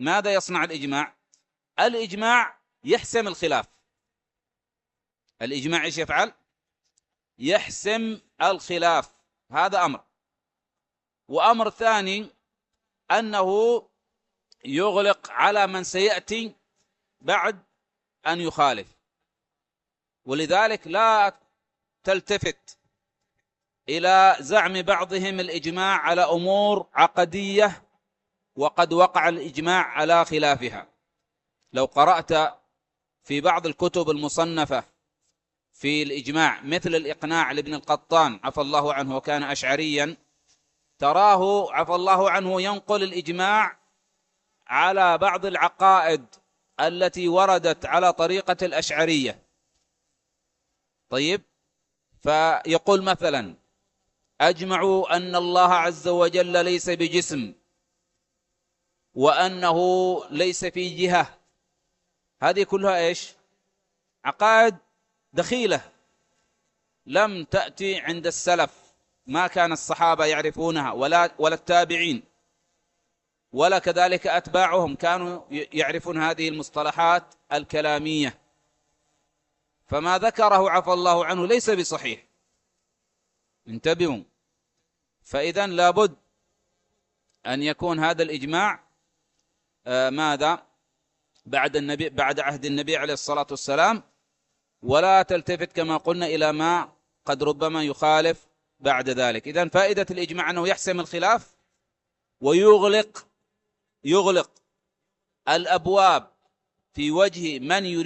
ماذا يصنع الإجماع؟ الإجماع يحسم الخلاف. الإجماع إيش يفعل؟ يحسم الخلاف، هذا أمر. وأمر ثاني أنه يغلق على من سيأتي بعد أن يخالف. ولذلك لا تلتفت إلى زعم بعضهم الإجماع على أمور عقدية وقد وقع الإجماع على خلافها. لو قرأت في بعض الكتب المصنفة في الإجماع مثل الإقناع لابن القطان عفى الله عنه وكان أشعريا، تراه عفى الله عنه ينقل الإجماع على بعض العقائد التي وردت على طريقة الأشعرية. طيب، فيقول مثلا: أجمعوا أن الله عز وجل ليس بجسم، وأنه ليس في جهة. هذه كلها إيش؟ عقائد دخيلة لم تأتي عند السلف، ما كان الصحابة يعرفونها ولا التابعين ولا كذلك أتباعهم كانوا يعرفون هذه المصطلحات الكلامية. فما ذكره عفى الله عنه ليس بصحيح، انتبهوا. فإذا لابد أن يكون هذا الإجماع ماذا؟ بعد عهد النبي عليه الصلاة والسلام، ولا تلتفت كما قلنا إلى ما قد ربما يخالف بعد ذلك. إذن فائدة الإجماع أنه يحسم الخلاف ويغلق الأبواب في وجه من يريد